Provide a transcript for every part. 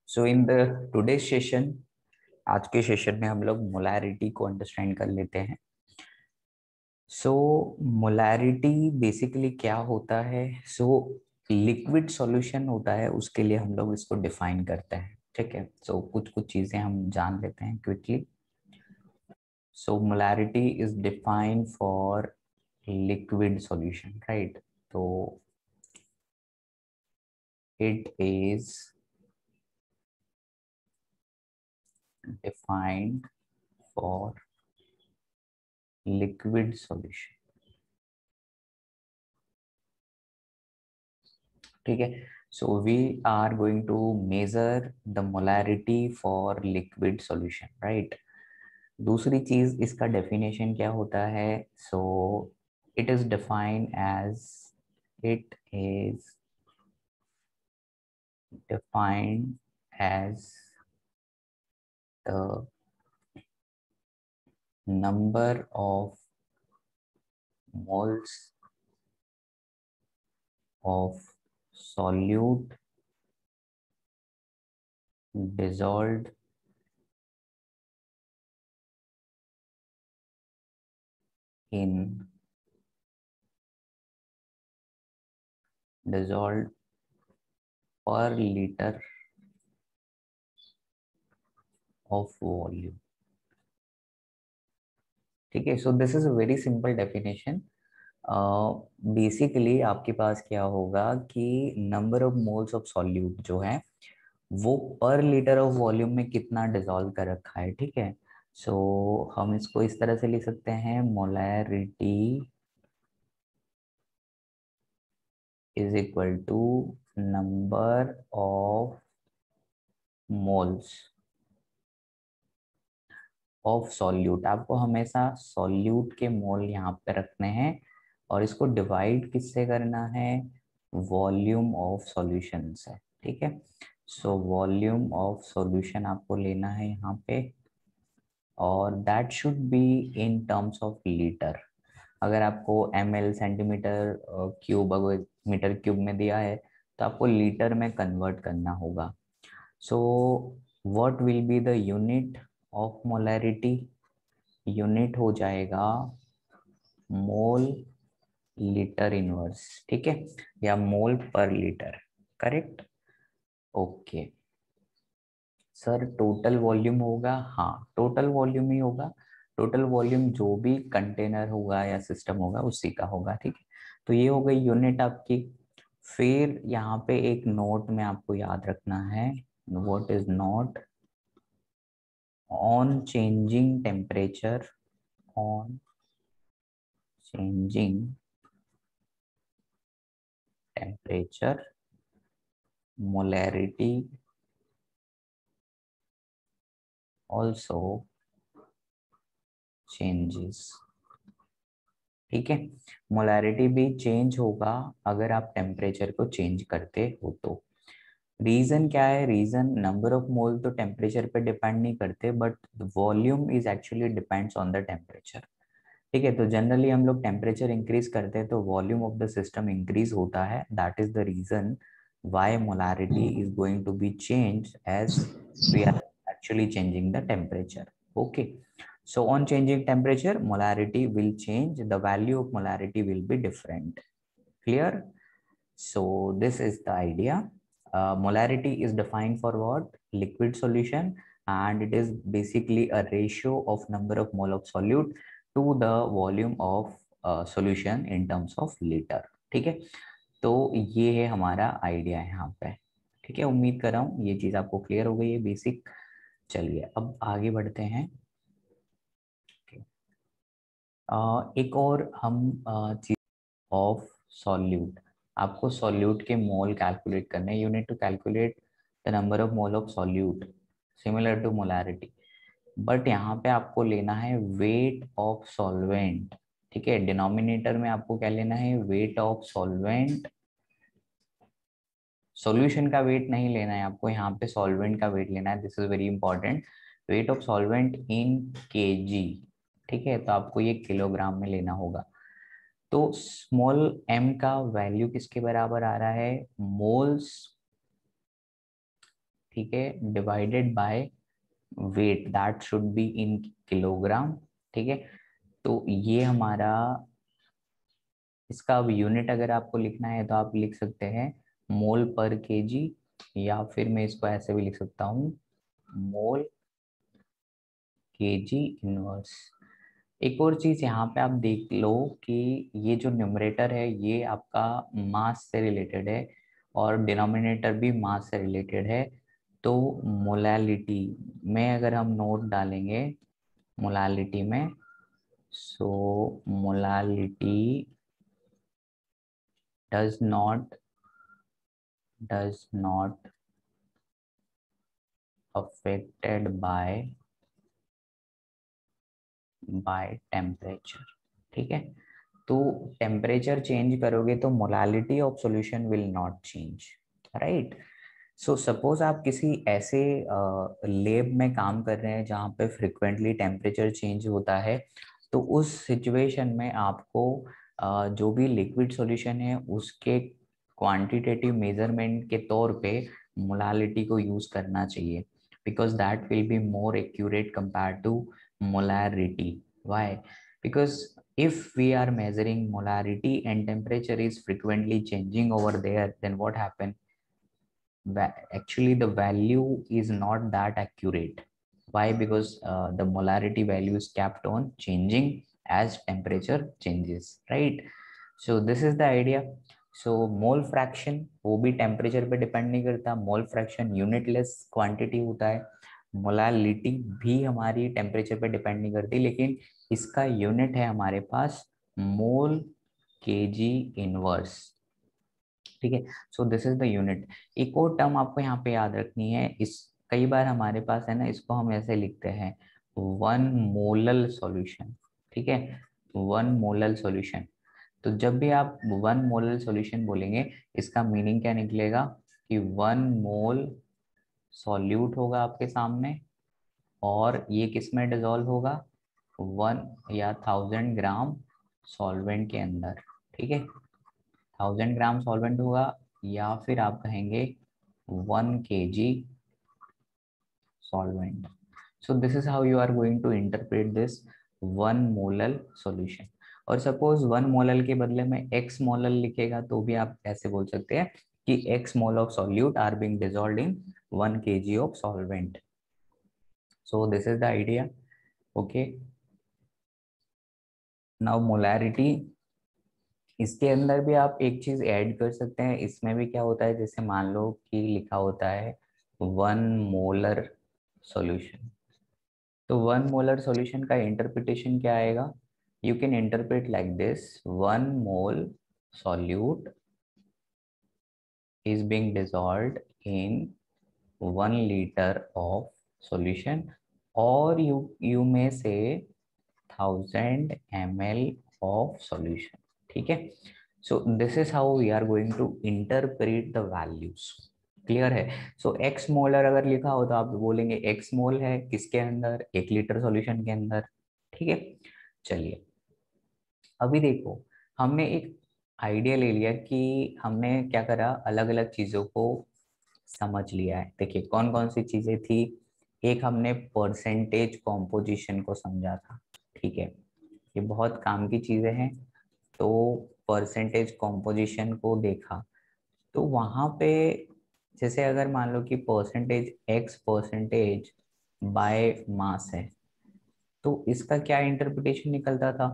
So in the today session, आज के session में हम लोग मोलैरिटी को अंडरस्टैंड कर लेते हैं। सो मोलैरिटी बेसिकली क्या होता है? लिक्विड सॉल्यूशन होता है, उसके लिए हम लोग इसको डिफाइन करते हैं। ठीक है, सो कुछ कुछ चीजें हम जान लेते हैं quickly. So molarity is defined for liquid solution, right? तो it is defined for liquid solution. ठीक है, so we are going to measure the molarity for liquid solution, right? दूसरी चीज, इसका डेफिनेशन क्या होता है? So it is defined as it is defined as the number of moles of solute dissolved in dissolved per liter of volume। ठीक है, so this is a very simple definition. Basically आपके पास क्या होगा कि number of moles of solute जो है वो पर लीटर ऑफ वॉल्यूम में कितना डिसॉल्व कर रखा है। ठीक है, सो हम इसको इस तरह से लिख सकते हैं, molarity is equal to number of moles of solute. आपको हमेशा सॉल्यूट के मोल यहाँ पे रखने हैं और इसको डिवाइड किससे करना है? वॉल्यूम ऑफ सॉल्यूशन से। ठीक है, सो वॉल्यूम ऑफ सॉल्यूशन आपको लेना है यहाँ पे, और that should be in terms of litre. अगर आपको ml, सेंटीमीटर क्यूब, अगर मीटर क्यूब में दिया है तो आपको लीटर में कन्वर्ट करना होगा। So what will be the unit of molarity? Unit हो जाएगा मोल लीटर इनवर्स। ठीक है, या मोल पर litre. Correct? Okay sir, total volume होगा? हाँ, टोटल वॉल्यूम ही होगा। टोटल वॉल्यूम जो भी कंटेनर होगा या सिस्टम होगा उसी का होगा। ठीक है, तो ये हो गई यूनिट आपकी। फिर यहाँ पे एक नोट में आपको याद रखना है, what is note? On changing temperature, on changing temperature, molarity also changes। ठीक है, मोलैरिटी भी चेंज होगा अगर आप टेम्परेचर को चेंज करते हो तो। रीजन क्या है? रीजन, नंबर ऑफ मोल तो टेम्परेचर पे डिपेंड नहीं करते, but volume is actually depends on the temperature. ठीक है, तो जनरली हम लोग टेम्परेचर इंक्रीज करते हैं तो volume of the system increase होता है। That is the reason why molarity is going to be change as we are actually changing the temperature। Okay, so on changing temperature, molarity will change, the value of molarity will be different। Clear? So this is the idea। Molarity is defined for what? Liquid solution, and it is basically a ratio of number of mole of solute to the volume of solution in terms of liter। ठीक है, तो ये है हमारा idea यहाँ पे। ठीक है, उम्मीद कर रहा हूँ ये चीज आपको क्लियर हो गई है, बेसिक। चलिए अब आगे बढ़ते हैं। एक और हम चीज ऑफ सॉल्यूट। आपको सॉल्यूट के मोल कैलकुलेट करने हैं। You need to calculate the number of mole of solute similar to molarity, but यहाँ पे आपको लेना है वेट ऑफ सॉल्वेंट। ठीक है, डिनोमिनेटर में आपको क्या लेना है? Weight of solvent. सॉल्यूशन का वेट नहीं लेना है आपको, यहाँ पे सॉल्वेंट का वेट लेना है। This is very important. Weight of solvent in KG. ठीक है, तो आपको ये किलोग्राम में लेना होगा। तो स्मॉल m का वैल्यू किसके बराबर आ रहा है? मोल्स। ठीक है, divided by weight, that should be in kilogram. ठीक है, तो ये हमारा, इसका अब यूनिट अगर आपको लिखना है तो आप लिख सकते हैं मोल पर केजी, या फिर मैं इसको ऐसे भी लिख सकता हूँ, मोल केजी इनवर्स। एक और चीज यहाँ पे आप देख लो कि ये जो न्यूमरेटर है ये आपका मास से रिलेटेड है और डिनोमिनेटर भी मास से रिलेटेड है। तो मोलालिटी में अगर हम नोट डालेंगे मोलालिटी में, so molality does not affected by temperature. ठीक है, तो टेम्परेचर चेंज करोगे तो molality of solution will not change, right. So suppose आप किसी ऐसे लैब में काम कर रहे हैं जहाँ पे फ्रिक्वेंटली टेम्परेचर चेंज होता है, तो उस सिचुएशन में आपको जो भी लिक्विड सॉल्यूशन है उसके क्वांटिटेटिव मेजरमेंट के तौर पे मोलालिटी को यूज करना चाहिए, because that will be more accurate compare to molarity. Why? Because if we are measuring molarity and temperature is frequently changing over there, then what happen? Actually the value is not that accurate. Why? Because the molarity value is kept on changing as temperature changes, right? So this is the idea. So mole fraction वो भी temperature पे depend नहीं करता, mole fraction unitless quantity होता है। Molality भी हमारी temperature पे डिपेंड नहीं करती, लेकिन इसका यूनिट है हमारे पास मोल केजी इनवर्स। ठीक है, so this is the unit. एक और टर्म आपको यहाँ पे याद रखनी है, इस कई बार हमारे पास है ना, इसको हम ऐसे लिखते हैं वन मोलल सॉल्यूशन। ठीक है, वन मोलल सॉल्यूशन। तो जब भी आप वन मोलल सॉल्यूशन बोलेंगे इसका मीनिंग क्या निकलेगा कि वन मोल सॉल्यूट होगा आपके सामने, और ये किस में डिजोल्व होगा, 1 या 1000 ग्राम सॉल्वेंट के अंदर। ठीक है, 1000 ग्राम सॉल्वेंट होगा, या फिर आप कहेंगे 1 kg solvent. So this is how you are going to interpret this one molar solution. और सपोज 1 मोलल के बदले में x मोलल लिखेगा तो भी आप ऐसे बोल सकते हैं कि x mole of solute are being dissolved in 1 kg of solvent. So this is the idea. Okay, now molarity, इसके अंदर भी आप एक चीज ऐड कर सकते हैं। इसमें भी क्या होता है, जैसे मान लो कि लिखा होता है 1 मोलर सॉल्यूशन, तो 1 मोलर सॉल्यूशन का इंटरप्रिटेशन क्या आएगा, you can interpret like this, 1 mole solute is being dissolved in 1 liter of solution, or you may say 1000 ml of solution। ठीक है, so this is how we are going to interpret the values. Clear है? So x molar अगर लिखा हो तो आप बोलेंगे x मोल है किसके अंदर, 1 लीटर सॉल्यूशन के अंदर। ठीक है, चलिए अभी देखो, हमने एक आइडिया ले लिया कि हमने क्या करा, अलग अलग चीजों को समझ लिया है। देखिए कौन कौन सी चीजें थी, एक हमने परसेंटेज कॉम्पोजिशन को समझा था। ठीक है, ये बहुत काम की चीजें हैं। तो परसेंटेज कॉम्पोजिशन को देखा, तो वहां पे जैसे अगर मान लो कि percentage x percentage by mass है, तो इसका क्या इंटरप्रिटेशन निकलता था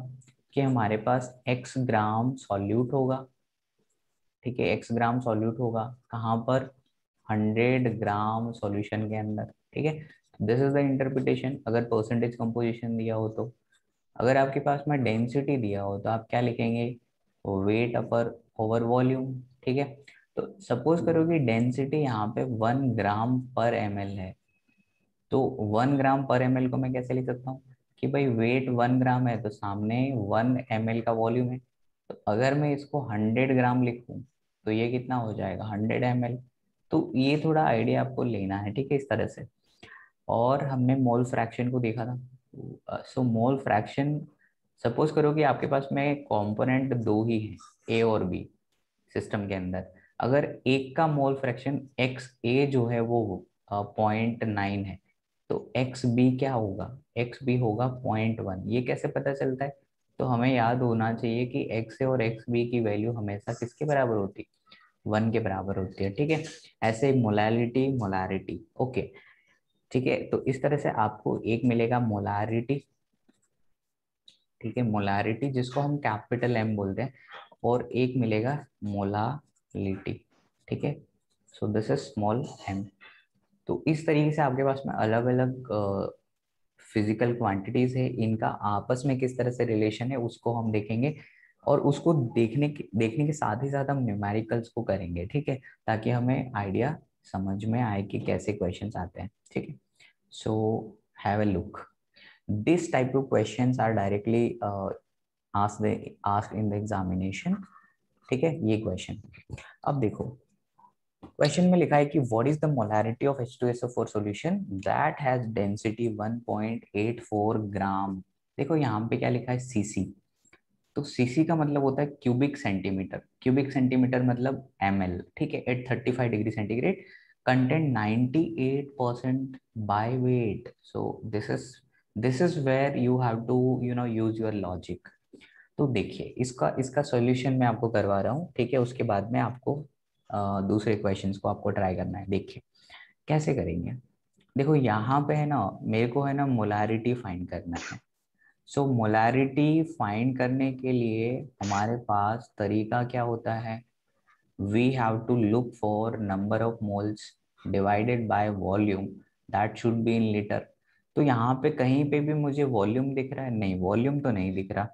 कि हमारे पास एक्स ग्राम सॉल्यूट होगा। ठीक है, एक्स ग्राम सॉल्यूट होगा कहाँ पर, 100 ग्राम सॉल्यूशन के अंदर। ठीक है, दिस इज द इंटरप्रिटेशन अगर परसेंटेज कंपोजिशन दिया हो तो। अगर आपके पास में डेंसिटी दिया हो तो आप क्या लिखेंगे, वेट अपर ओवर वॉल्यूम। ठीक है, तो सपोज करो कि डेंसिटी यहाँ पे 1 ग्राम पर ml है, तो 1 ग्राम पर ml को मैं कैसे लिख सकता हूँ कि भाई वेट 1 ग्राम है तो सामने 1 ml का वॉल्यूम है। तो अगर मैं इसको 100 ग्राम लिखूं तो ये कितना हो जाएगा, 100 ml। तो ये थोड़ा आइडिया आपको लेना है, ठीक है, इस तरह से। और हमने मोल फ्रैक्शन को देखा था। सो मोल फ्रैक्शन, सपोज करो कि आपके पास में कंपोनेंट दो ही हैं, ए और बी सिस्टम के अंदर। अगर एक का मोल फ्रैक्शन एक्स ए जो है वो 0.9 है, तो एक्स बी क्या होगा, एक्स बी होगा 0.1। ये कैसे पता चलता है, तो हमें याद होना चाहिए कि एक्स ए और एक्स बी की वैल्यू हमेशा किसके बराबर होती है, 1 के बराबर होती है, ठीक है। ऐसे मोलैलिटी मोलारिटी, ओके, ठीक है। तो इस तरह से आपको एक मिलेगा मोलारिटी, ठीक है, मोलारिटी जिसको हम कैपिटल एम बोलते हैं, और एक मिलेगा मोलालिटी, ठीक है। So this is small M. तो इस तरीके से आपके पास में अलग अलग फिजिकल क्वांटिटीज है, इनका आपस में किस तरह से रिलेशन है उसको हम देखेंगे, और उसको देखने के साथ ही साथ हम न्यूमेरिकल्स को करेंगे, ठीक है, ताकि हमें आइडिया समझ में आए कि कैसे क्वेश्चंस आते हैं, ठीक है। So have a look, this type of questions are directly asked in the examination, ठीक है, ये क्वेश्चन। अब देखो क्वेश्चन में लिखा है कि what is the molarity of H2SO4 solution that has density 1.84 ग्राम। देखो यहाँ पे क्या लिखा है, सीसी। तो सीसी का मतलब होता है क्यूबिक सेंटीमीटर, क्यूबिक सेंटीमीटर मतलब ml, ठीक है। At 35 degree centigrade, content 98% by weight. So this is where you have to use your logic. तो देखिए इसका इसका सॉल्यूशन मैं आपको करवा रहा हूँ, ठीक है, उसके बाद में आपको दूसरे क्वेश्चंस को आपको ट्राई करना है। देखिए कैसे करेंगे, देखो यहाँ पे है ना, मेरे को है ना मोलारिटी फाइंड करना है। सो मोलारिटी फाइंड करने के लिए हमारे पास तरीका क्या होता है, we have to look for number of moles divided by volume, that should be in litre. तो यहाँ पे कहीं पे भी मुझे वॉल्यूम दिख रहा है, नहीं वॉल्यूम तो नहीं दिख रहा।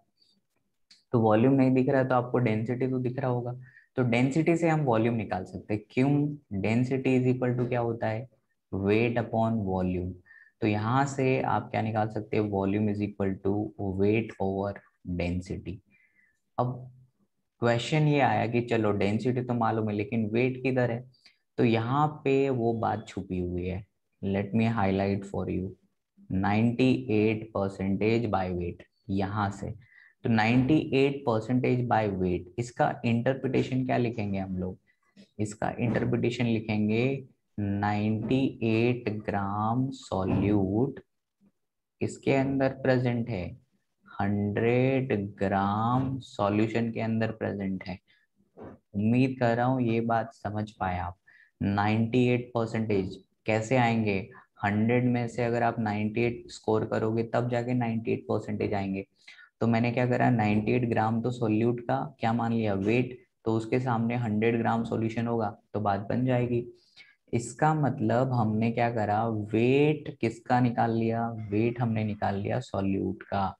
तो वॉल्यूम नहीं दिख रहा है तो आपको डेंसिटी तो दिख रहा होगा। तो डेंसिटी से हम वॉल्यूम निकाल सकते हैं, क्यों, डेंसिटी इज इक्वल टू क्या होता है, वेट अपॉन वॉल्यूम। तो यहाँ से आप क्या निकाल सकते हैं, volume is equal to weight over density. अब क्वेश्चन ये आया कि चलो डेंसिटी तो मालूम है लेकिन वेट किधर है, तो यहाँ पे वो बात छुपी हुई है। Let me highlight for you, 98% by wait, यहाँ से। तो 98% बाय वेट, इसका इंटरप्रिटेशन क्या लिखेंगे हम लोग, इसका इंटरप्रिटेशन लिखेंगे 98 ग्राम सॉल्यूट इसके अंदर प्रेजेंट है, 100 ग्राम सॉल्यूशन के अंदर प्रेजेंट है। उम्मीद कर रहा हूँ ये बात समझ पाए आप। 98% कैसे आएंगे, 100 में से अगर आप 98 स्कोर करोगे तब जाके 98% आएंगे। तो मैंने क्या करा, 98 ग्राम तो सोल्यूट का क्या मान लिया, वेट, तो उसके सामने 100 ग्राम सॉल्यूशन होगा तो बात बन जाएगी। इसका मतलब हमने क्या करा, वेट किसका निकाल लिया, वेट हमने निकाल लिया सॉल्यूट का।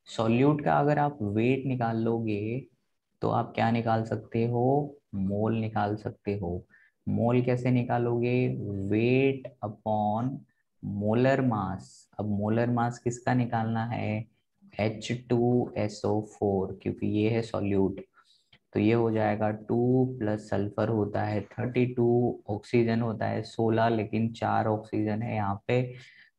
सॉल्यूट का अगर आप वेट निकाल लोगे तो आप क्या निकाल सकते हो, मोल निकाल सकते हो। मोल कैसे निकालोगे, वेट अपॉन मोलर मास। अब मोलर मास किसका निकालना है, H2SO4, क्योंकि ये है सॉल्यूट। तो ये हो जाएगा 2 प्लस सल्फर होता है 32, ऑक्सीजन होता है 16, लेकिन 4 ऑक्सीजन है यहाँ पे।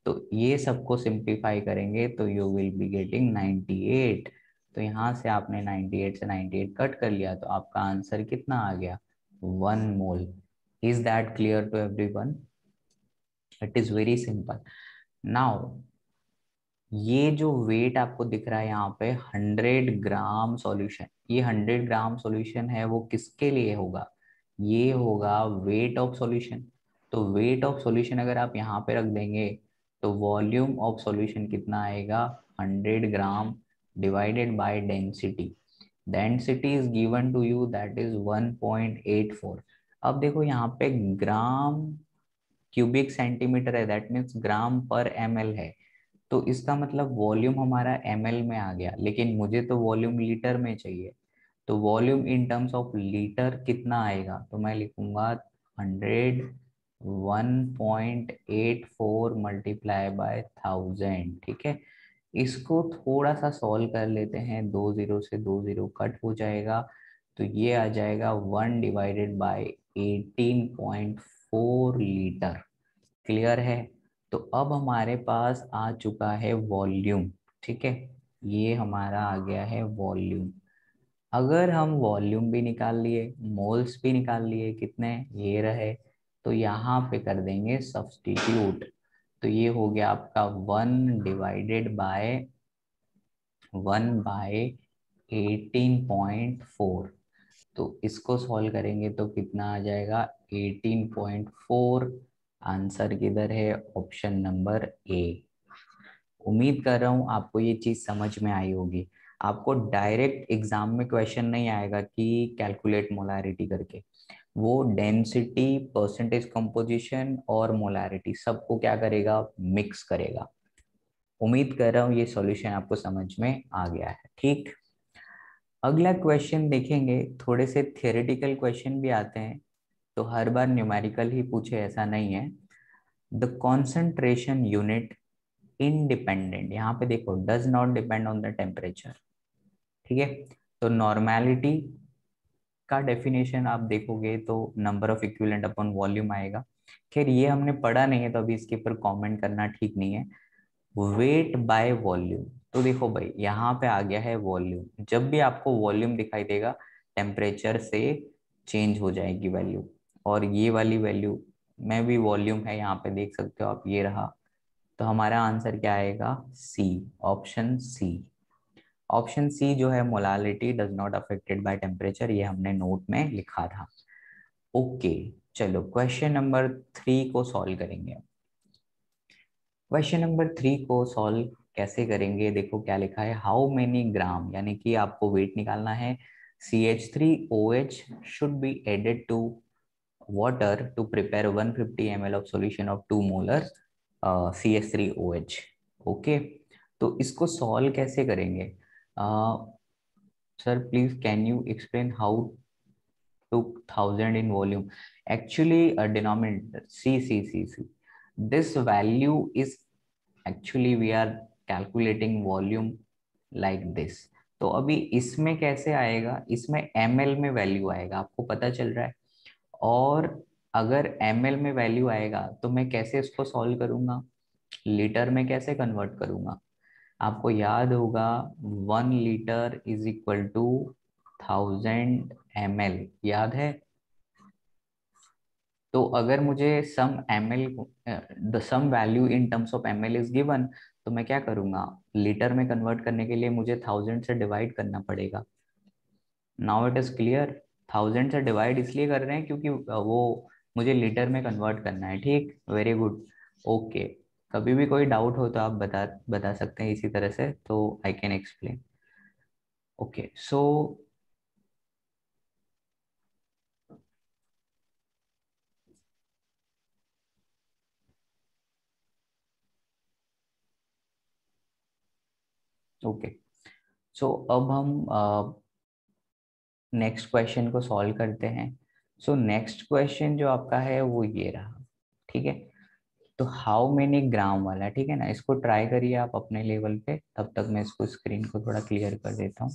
तो ये सबको सिंप्लीफाई करेंगे तो यू विल बी गेटिंग 98। तो यहाँ से आपने 98 से 98 कट कर लिया तो आपका आंसर कितना आ गया, 1 mole. Is that clear to everyone, it is very simple. Now ये जो वेट आपको दिख रहा है यहाँ पे 100 ग्राम सॉल्यूशन, ये 100 ग्राम सॉल्यूशन है वो किसके लिए होगा, ये होगा वेट ऑफ सॉल्यूशन। तो वेट ऑफ सॉल्यूशन अगर आप यहाँ पे रख देंगे तो वॉल्यूम ऑफ सॉल्यूशन कितना आएगा, 100 gram divided by density. Density is given to you that is 1.84। अब देखो यहाँ पे ग्राम क्यूबिक सेंटीमीटर है, that means gram per ml है। तो इसका मतलब वॉल्यूम हमारा ml में आ गया, लेकिन मुझे तो वॉल्यूम लीटर में चाहिए। तो volume in terms of litre कितना आएगा, तो मैं लिखूंगा 100 1.84 मल्टीप्लाई बाय 1000, ठीक है। इसको थोड़ा सा सॉल्व कर लेते हैं, 2 जीरो से 2 जीरो कट हो जाएगा, तो ये आ जाएगा 1/18.4 लीटर। क्लियर है। तो अब हमारे पास आ चुका है वॉल्यूम, ठीक है, ये हमारा आ गया है वॉल्यूम। अगर हम वॉल्यूम भी निकाल लिए, मोल्स भी निकाल लिए, कितने ये रहे तो यहाँ पे कर देंगे सब्स्टिट्यूट। तो ये हो गया आपका 1/1/18.4। तो इसको सॉल्व करेंगे तो कितना आ जाएगा 18.4। आंसर किधर है, ऑप्शन नंबर ए। उम्मीद कर रहा हूँ आपको ये चीज समझ में आई होगी। आपको डायरेक्ट एग्जाम में क्वेश्चन नहीं आएगा कि कैलकुलेट मोलारिटी करके, वो डेंसिटी, परसेंटेज कंपोजिशन और मोलारिटी सबको क्या करेगा, मिक्स करेगा। उम्मीद कर रहा हूँ ये सॉल्यूशन आपको समझ में आ गया है। ठीक, अगला क्वेश्चन देखेंगे। थोड़े से थियोरेटिकल क्वेश्चन भी आते हैं, तो हर बार न्यूमेरिकल ही पूछे ऐसा नहीं है। द कॉन्सेंट्रेशन यूनिट इंडिपेंडेंट, यहाँ पे देखो does not depend on the temperature. ठीक है, तो नॉर्मेलिटी का डेफिनेशन आप देखोगे तो number of equivalent upon volume आएगा। खैर ये हमने पढ़ा नहीं है तो अभी इसके ऊपर कमेंट करना ठीक नहीं है। वेट बाय वॉल्यूम, तो देखो भाई यहाँ पे आ गया है वॉल्यूम। जब भी आपको वॉल्यूम दिखाई देगा टेम्परेचर से चेंज हो जाएगी वैल्यू, और ये वाली वैल्यू में भी वॉल्यूम है, यहाँ पे देख सकते हो आप, ये रहा। तो हमारा आंसर क्या आएगा, सी, ऑप्शन सी। ऑप्शन सी जो है molality does not affected by temperature, ये हमने नोट में लिखा था। ओके, चलो क्वेश्चन नंबर 3 को सॉल्व करेंगे। क्वेश्चन नंबर 3 को सॉल्व कैसे करेंगे, देखो क्या लिखा है, हाउ मेनी ग्राम, यानी कि आपको वेट निकालना है। CH3OH should be added to water to prepare 150 ml of solution of 2 molar CH3OH। Okay, तो इसको सॉल्व कैसे करेंगे। Sir please can you explain how to 1000 in volume? Actually denominator, see, this value is, actually we are calculating volume like this। तो अभी इसमें कैसे आएगा, इसमें ml में वैल्यू आएगा, आपको पता चल रहा है। और अगर ml में वैल्यू आएगा तो मैं कैसे इसको सॉल्व करूंगा, लीटर में कैसे कन्वर्ट करूंगा। आपको याद होगा 1 litre is equal to 1000 ml, याद है। तो अगर मुझे some ml, the some value in terms of ml is given, तो मैं क्या करूंगा, लीटर में कन्वर्ट करने के लिए मुझे 1000 से डिवाइड करना पड़ेगा। Now it is clear. 1000 से डिवाइड इसलिए कर रहे हैं क्योंकि वो मुझे लीटर में कन्वर्ट करना है। ठीक, वेरी गुड। ओके, कभी भी कोई डाउट हो तो आप बता बता सकते हैं इसी तरह से, तो I can explain. Okay so okay, so अब हम नेक्स्ट क्वेश्चन को सॉल्व करते हैं। सो नेक्स्ट क्वेश्चन जो आपका है वो ये रहा। ठीक है, तो हाउ मेनी ग्राम वाला, ठीक है ना, इसको ट्राई करिए आप अपने लेवल पे, तब तक मैं इसको स्क्रीन को थोड़ा क्लियर कर देता हूँ।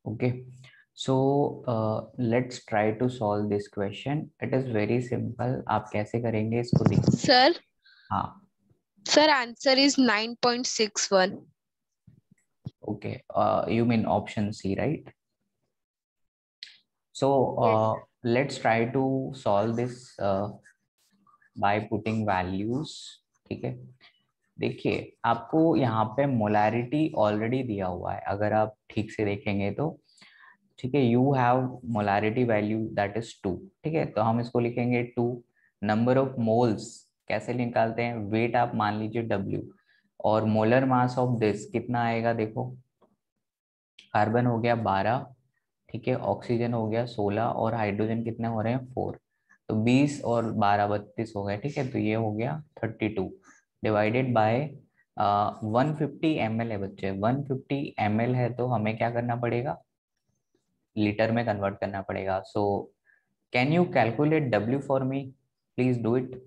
Okay, so let's try to solve this question. It is very simple, आप कैसे करेंगे इसको देखिए। Sir, हाँ, sir, answer is 9.61. Okay, you mean option C, right. So Yes. Let's try to solve this by putting values. ठीक है, देखिए आपको यहाँ पे मोलारिटी ऑलरेडी दिया हुआ है, अगर आप ठीक से देखेंगे तो। ठीक है, you have molarity value that is 2। ठीक है, तो हम इसको लिखेंगे 2। नंबर ऑफ मोल्स कैसे निकालते हैं, वेट आप मान लीजिए W, और मोलर मास ऑफ दिस कितना आएगा, देखो कार्बन हो गया 12, ठीक है, ऑक्सीजन हो गया 16, और हाइड्रोजन कितने हो रहे हैं 4। तो 20 और 12 32 हो गए। ठीक है, तो ये हो गया 32 डिवाइडेड बाय 150 ml है बच्चे, 150 ml है तो हमें क्या करना पड़ेगा, लीटर में कन्वर्ट करना पड़ेगा. So can you calculate W for me, please do it.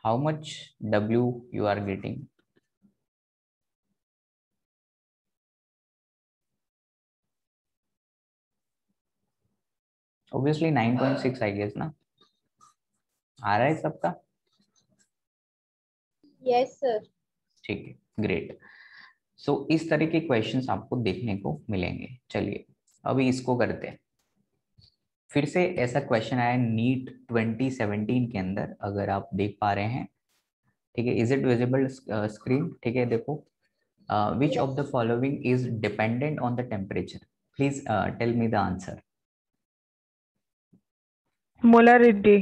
How much W you are getting? Obviously 9.6 I guess ना, आ रहा है सबका? Yes, sir. ठीक है, ग्रेट. सो इस तरह के क्वेश्चंस आपको देखने को मिलेंगे. चलिए अभी इसको करते हैं. फिर से ऐसा क्वेश्चन आया नीट 2017 के अंदर, अगर आप देख पा रहे हैं. ठीक है, इज इट विजिबल स्क्रीन? ठीक है, देखो. Which of the following is dependent on the temperature? Please tell me the answer. Molarity.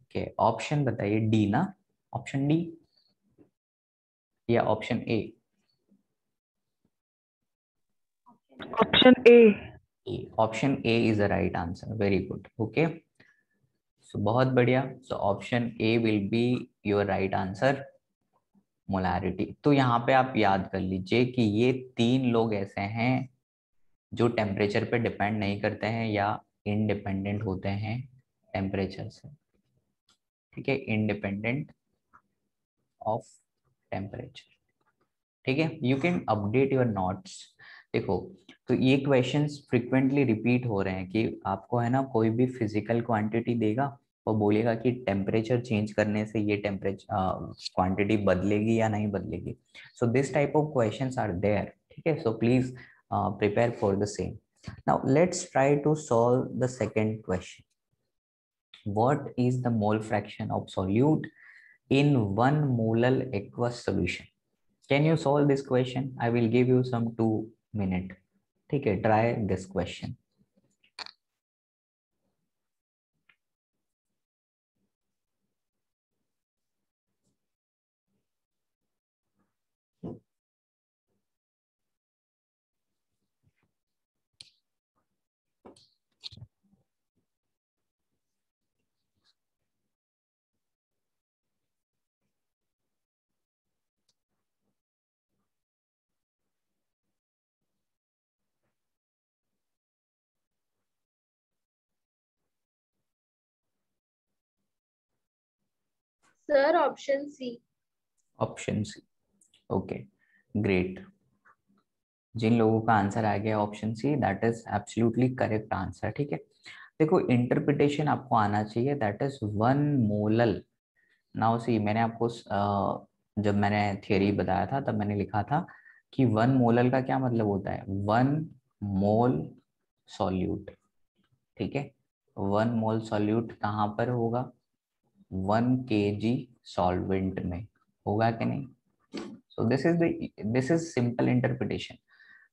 Okay, option बताइए. डी ना, ऑप्शन डी या option A? Option A. Option A is the right answer. Very good. Okay, so बहुत बढ़िया. So option A will be your right answer, molarity. तो यहाँ पे आप याद कर लीजिए कि ये तीन लोग ऐसे हैं जो टेम्परेचर पे डिपेंड नहीं करते हैं या इंडिपेंडेंट होते हैं टेम्परेचर से. ठीक है, इंडिपेंडेंट ऑफ टेम्परेचर. ठीक है, you can update your notes. देखो, तो ये क्वेश्चंस फ्रिक्वेंटली रिपीट हो रहे हैं कि आपको है ना कोई भी फिजिकल क्वांटिटी देगा और बोलेगा कि टेम्परेचर चेंज करने से ये टेम्परेचर क्वांटिटी बदलेगी या नहीं बदलेगी. So this type of questions are there. ठीक है, so please prepare for the same. Now let's try to solve the second question. What is the mole fraction of solute in 1 molar aqueous solution? Can you solve this question? I will give you some 2 minutes. ठीक है, try this question. Sir, option C. Option C. Okay, great. जिन लोगों का answer आ गया option C, that is absolutely correct answer. ठीक है, देखो interpretation आपको आना चाहिए, that is 1 molal. Now see, मैंने आपको जब मैंने थियरी बताया था तब मैंने लिखा था कि 1 मोलल का क्या मतलब होता है, 1 मोल सॉल्यूट. ठीक है, 1 मोल सॉल्यूट कहाँ पर होगा, 1 kg सॉल्वेंट में होगा कि नहीं. सो दिस इज सिंपल इंटरप्रिटेशन.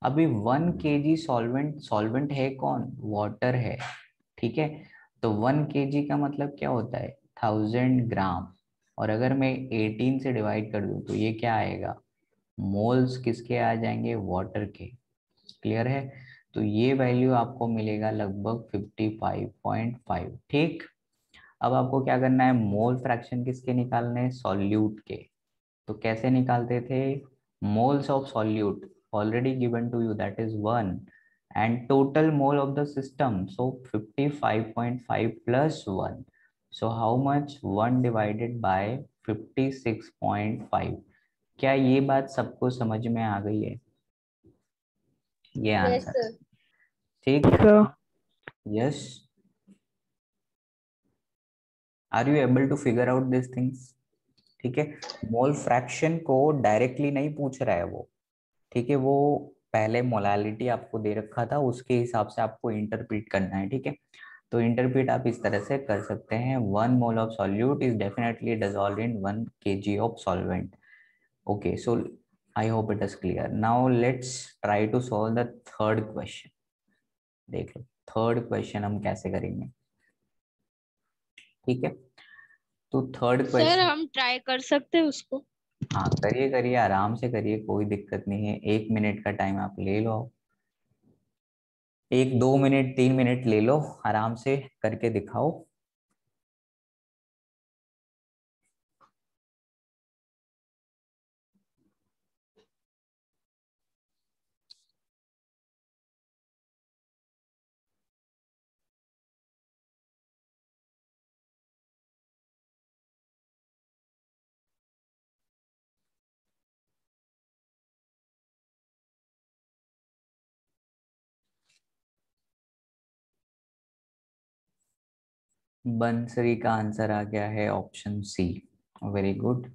अभी 1 kg सॉल्वेंट, सॉल्वेंट है कौन, वाटर है. ठीक है, तो 1 kg का मतलब क्या होता है, 1000 ग्राम. और अगर मैं 18 से डिवाइड कर दूं तो ये क्या आएगा, मोल्स किसके आ जाएंगे, वाटर के. क्लियर है, तो ये वैल्यू आपको मिलेगा लगभग 55.5. ठीक, अब आपको क्या करना है, मोल फ्रैक्शन किसके निकालने हैं, सॉल्यूट के. तो कैसे निकालते थे, moles of solute already given to you, that is 1, and total mole of the system, so 55.5 plus 1. So how much, 1 divided by 56.5. क्या ये बात सबको समझ में आ गई है, ये Yes, आंसर. sir. ठीक, sir. Yes. Are you able to figure out this things. ठीक है, मोल फ्रैक्शन को डायरेक्टली नहीं पूछ रहा है वो. ठीक है, वो पहले मोलालिटी आपको दे रखा था, उसके हिसाब से आपको इंटरप्रीट करना है. ठीक है, तो इंटरप्रीट आप इस तरह से कर सकते हैं, 1 mole of solute is definitely dissolved in 1 kg of solvent. Okay, so I hope it is clear. Now let's try to solve the third question. देख लो थर्ड क्वेश्चन हम कैसे करेंगे. ठीक है, तो थर्ड सर, क्वेश्चन, हम ट्राई कर सकते हैं उसको. हाँ करिए करिए, आराम से करिए, कोई दिक्कत नहीं है. 1 मिनट का टाइम आप ले लो. एक 2 मिनट 3 मिनट ले लो, आराम से करके दिखाओ। बंसरी का आंसर आ गया है ऑप्शन सी। Very good.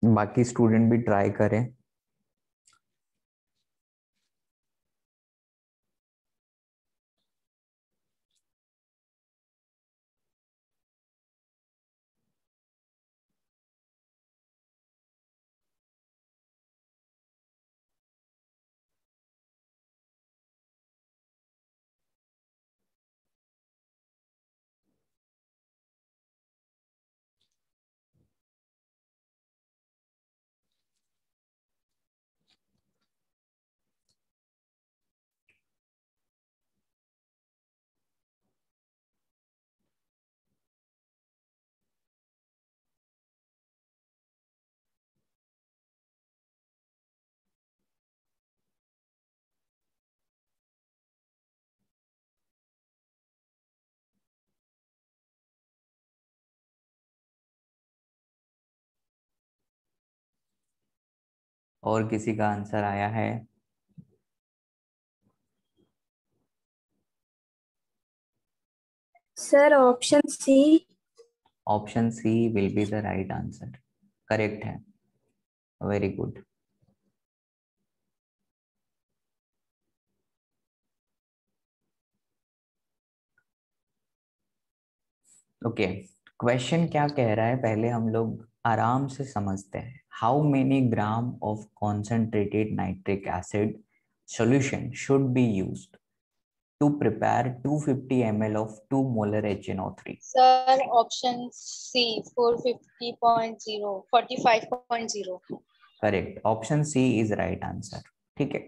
बाकी स्टूडेंट भी ट्राई करें। और किसी का आंसर आया है? Sir option C. Option C will be the right answer. Correct है। Very good. ओके, क्वेश्चन क्या कह रहा है पहले हम लोग आराम से समझते हैं। How many gram of concentrated nitric acid solution should be used to prepare 250 ml of 2 molar HNO3? Sir option C 450.0 45.0। Correct, option C is right answer. ठीक है,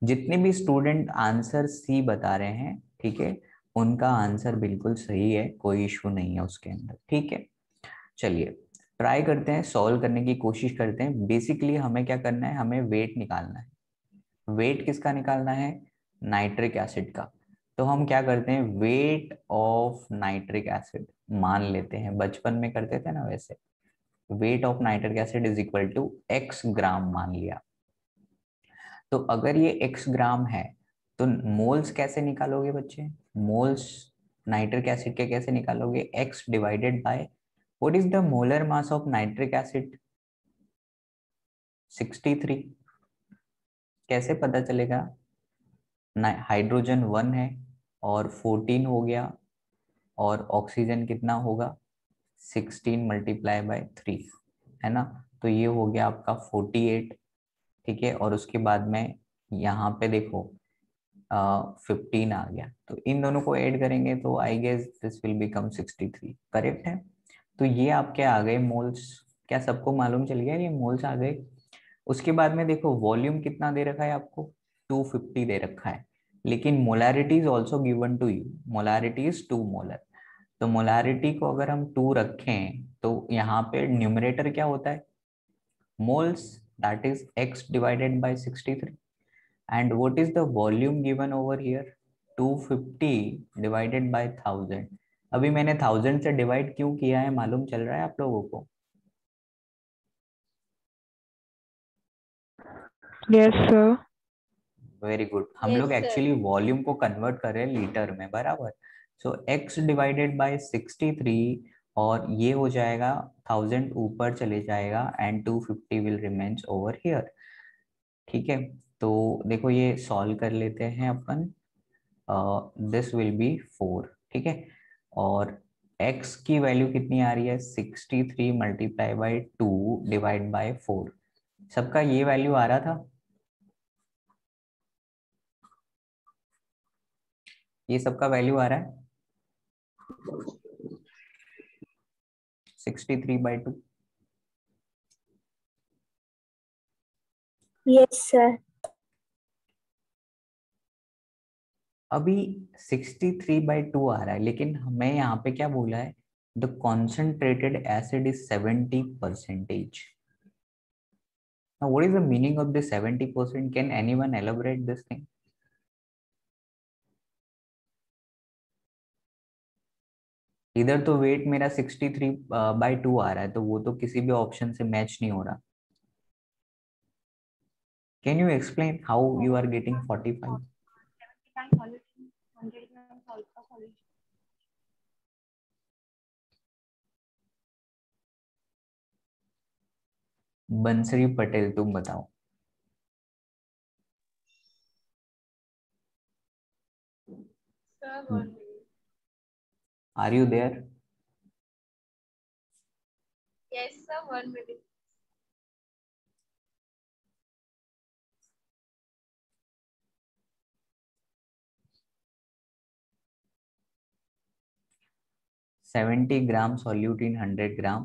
जितने भी स्टूडेंट आंसर सी बता रहे हैं, ठीक है, उनका आंसर बिल्कुल सही है, कोई इशू नहीं है उसके अंदर। ठीक है, चलिए ट्राई करते हैं, सॉल्व करने की कोशिश करते हैं। बेसिकली हमें क्या करना है, हमें वेट निकालना है। वेट किसका निकालना है? नाइट्रिक एसिड का। तो हम क्या करते हैं, वेट ऑफ नाइट्रिक एसिड मान लेते हैं, बचपन में करते थे ना वैसे। Weight of nitric acid is equal to x gram मान लिया। तो अगर ये एक्स ग्राम है तो मोल्स कैसे निकालोगे बच्चे? मोल्स नाइट्रिक एसिड के कैसे निकालोगे? X divided by what is the molar mass of nitric acid? 63। कैसे पता चलेगा? हाइड्रोजन 1 है और 14 हो गया, और ऑक्सीजन कितना होगा? 16 मल्टीप्लाई बाय 3, है ना? तो ये हो गया आपका 48। ठीक है, और उसके बाद में यहाँ पे देखो 15 आ गया, तो इन दोनों को ऐड करेंगे तो I guess this will become 63। Correct है। तो ये आपके आ गए मोल्स। क्या सबको मालूम चल गया ये मोल्स आ गए? उसके बाद में देखो वॉल्यूम कितना दे रखा है आपको? 250 दे रखा है, लेकिन molarity is also given to you. Molarity is 2 molar. तो मोलैरिटी को अगर हम 2 रखें तो यहाँ पे न्यूमरेटर क्या होता है? Moles, that is x divided by 63। And what is the volume given over here? 250 divided by 1000। अभी मैंने 1000 से डिवाइड क्यों किया है मालूम चल रहा है आप लोगों को? Yes, sir. Very good. हम यस लोग सर। एक्चुअली वॉल्यूम को कन्वर्ट कर रहे हैं लीटर में, बराबर। सो x डिवाइडेड बाय 63, और ये हो जाएगा 1000 ऊपर चले जाएगा and 250 will remains over here. ठीक है, तो देखो ये सॉल्व कर लेते हैं अपन। This will be 4। ठीक है, और x की वैल्यू कितनी आ रही है? 63 मल्टीप्लाई बाई 2 डिवाइड बाय 4। सबका ये वैल्यू आ रहा था? ये सबका वैल्यू आ रहा है? 63/2? Yes, sir. अभी 63/2 आ रहा है, लेकिन हमें यहाँ पे क्या बोला है? The concentrated acid is 70%. Now, what is the meaning of this 70%? Can anyone elaborate this thing? इधर तो वेट मेरा 63/2 आ रहा है, तो वो तो किसी भी ऑप्शन से मैच नहीं हो रहा. Can you explain how you are getting 45? बंसरी पटेल, तुम बताओ. Sir, 1 minute. Are you there? Yes, sir, 1 minute. $70 solute in 100 g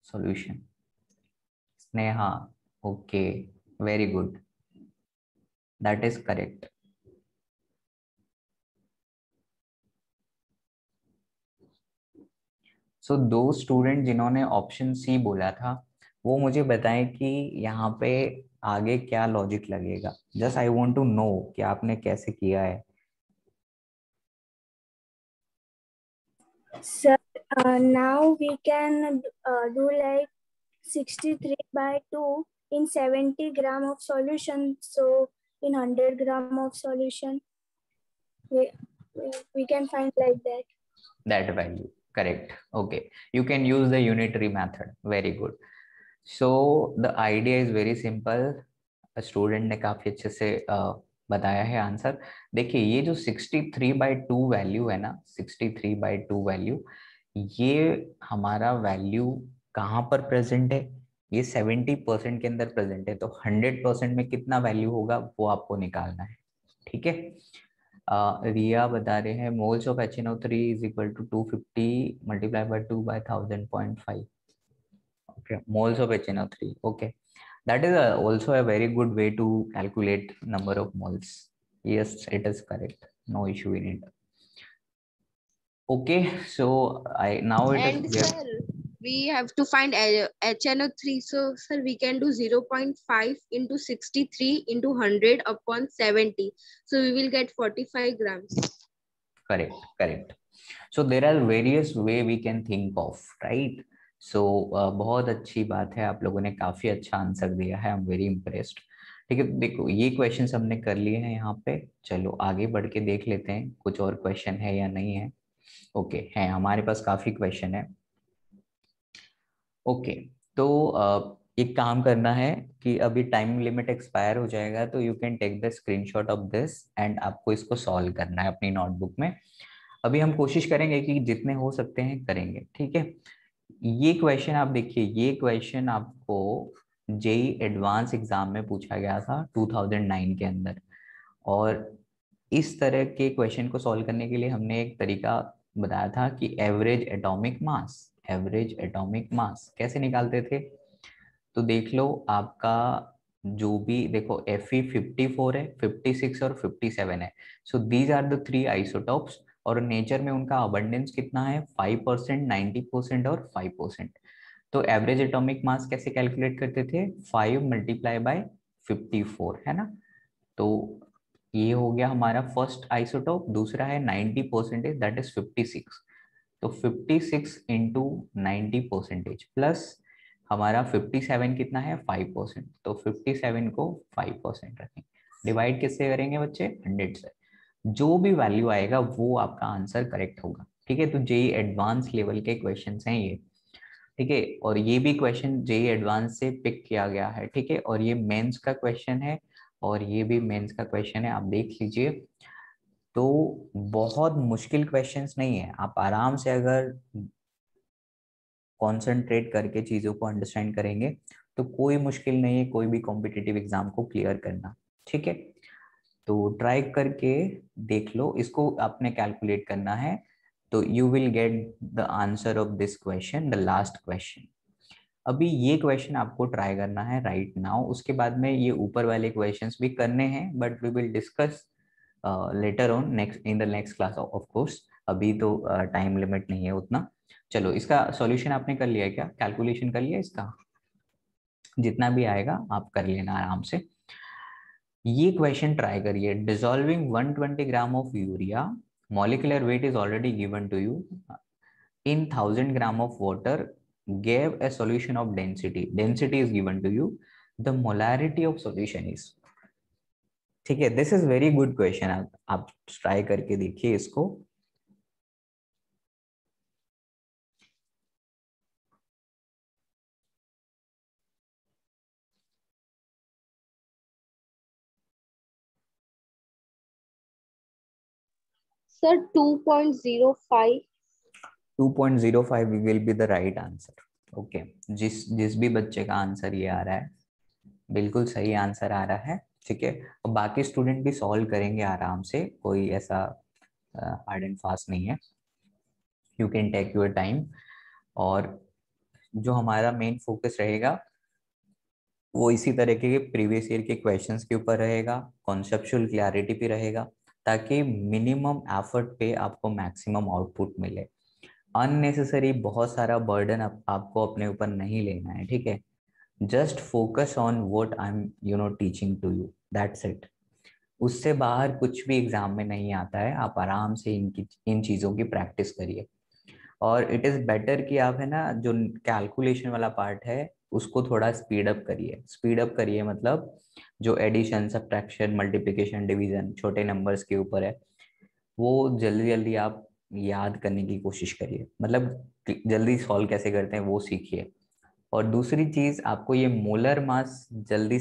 solution. Sneha, okay, very good. That is correct. So दो स्टूडेंट जिन्होंने ऑप्शन सी बोला था, वो मुझे बताएं कि यहाँ पे आगे क्या लॉजिक लगेगा. Just I want to know कि आपने कैसे किया है. Sir, now we can do like 63/2 in 70 gram of solution. So in 100 gram of solution, we, we can find like that. That value, correct. Okay, you can use the unitary method. Very good. So the idea is very simple. Student ने काफी अच्छे से बताया है answer. देखिए, ये जो 63/2 value है ना, 63/2 वैल्यू, ये हमारा वैल्यू कहाँ पर प्रेजेंट है? ये 70% के अंदर प्रेजेंट है, तो 100% में कितना वैल्यू होगा वो आपको निकालना है. ठीक है. रिया बता रहे हैं moles of HNO3 is equal to 250 multiply by 2 by 1000.5. Okay, moles of HNO3. Okay, that is also a very good way to calculate number of moles. Yes, it is correct. No issue in it. Okay, so I now it is And clear. sir, we have to find HNO3. So sir, we can do 0.5 into 63 into 100 upon 70. So we will get 45 grams. Correct, correct. So there are various way we can think of, right? So बहुत अच्छी बात है, आप लोगों ने काफी अच्छा answer दिया है. I am very impressed. ठीक है, देखो ये क्वेश्चंस हमने कर लिए हैं यहाँ पे. चलो आगे बढ़ के देख लेते हैं कुछ और क्वेश्चन है या नहीं है. ओके, है, हमारे पास काफी क्वेश्चन है. ओके, तो एक काम करना है कि अभी टाइम लिमिट एक्सपायर हो जाएगा, तो you can take the screenshot of this and आपको इसको सॉल्व करना है अपनी नोटबुक में. अभी हम कोशिश करेंगे कि जितने हो सकते हैं करेंगे. ठीक है. ये क्वेश्चन आप देखिए, ये क्वेश्चन आपको जेई एडवांस एग्जाम में पूछा गया था 2009 के अंदर. और इस तरह के क्वेश्चन को सॉल्व करने के लिए हमने एक तरीका बताया था कि एवरेज एटॉमिक मास कैसे निकालते थे. तो देख लो, आपका जो भी देखो Fe54 है, 56 और 57 है. So these are the 3 isotopes. और नेचर में उनका अबंडेंस कितना है? 5%, 90% और 5%. तो एवरेज एटॉमिक मास कैसे कैलकुलेट करते थे? 5 मल्टीप्लाई बाय 54, है ना. तो ये हो गया हमारा फर्स्ट आइसोटॉप. दूसरा है 90%, दैट इज 56. तो 56 इंटू 90% प्लस हमारा 57 कितना है? 5%. तो 57 को 5% रखेंगे. डिवाइड किससे करेंगे बच्चे? 100 से. जो भी वैल्यू आएगा वो आपका आंसर करेक्ट होगा. ठीक है. तो जेई एडवांस लेवल के क्वेश्चंस हैं ये. ठीक है. और ये भी क्वेश्चन जेई एडवांस से पिक किया गया है. ठीक है. और ये मेंस का क्वेश्चन है, और ये भी मेंस का क्वेश्चन है. आप देख लीजिए. तो बहुत मुश्किल क्वेश्चंस नहीं है. आप आराम से अगर कंसंट्रेट करके चीजों को अंडरस्टैंड करेंगे तो कोई मुश्किल नहीं है कोई भी कॉम्पिटिटिव एग्जाम को क्लियर करना. ठीक है. तो ट्राई करके देख लो. इसको आपने कैलकुलेट करना है तो you will get the answer of this question, the last question. अभी ये क्वेश्चन आपको ट्राई करना है राइट नाउ, उसके बाद में ये ऊपर वाले क्वेश्चंस भी करने हैं, but we will discuss later on next in the next class of course. अभी तो टाइम लिमिट नहीं है उतना। चलो, इसका सॉल्यूशन आपने कर लिया क्या? कैलकुलेशन कर लिया इसका? जितना भी आएगा आप कर लेना आराम से। ये क्वेश्चन ट्राई करिए। Dissolving 120 gram of urea, molecular weight is already given to you, in 1000 gram of water gave a solution of density is given to you, the molarity of solution is। ठीक है, this is very good question, आप try करके देखिए इसको। Sir, 2.05. 2.05 will be the right answer। Okay, जिस भी बच्चे का आंसर ये आ रहा है, बिल्कुल सही आंसर आ रहा है। ठीक है, और बाकी स्टूडेंट भी सॉल्व करेंगे आराम से, कोई ऐसा हार्ड एंड फास्ट नहीं है। You can take your time. और जो हमारा मेन फोकस रहेगा वो इसी तरीके के प्रीवियस ईयर के क्वेश्चंस के ऊपर रहेगा, कॉन्सेप्चुअल क्लैरिटी पे रहेगा, ताकि मिनिमम एफर्ट पे आपको मैक्सिमम आउटपुट मिले। अननेसेसरी बहुत सारा बर्डन आपको अपने ऊपर नहीं लेना है। ठीक है, just focus on what I am teaching to you, that's it. उससे बाहर कुछ भी एग्जाम में नहीं आता है। आप आराम से इन चीज़ों की प्रैक्टिस करिए। और इट इज़ बेटर कि आप, है ना, जो कैलकुलेशन वाला पार्ट है उसको थोड़ा स्पीड अप करिए। स्पीड अप करिए मतलब जो एडिशन, सब्ट्रैक्शन, मल्टीप्लिकेशन, डिवीजन छोटे नंबर्स के ऊपर है, वो जल्दी जल्दी आप याद करने की कोशिश करिए। मतलब जल्दी सॉल्व कैसे करते हैं वो सीखिए। और दूसरी चीज़, आपको ये मोलर मास जल्दी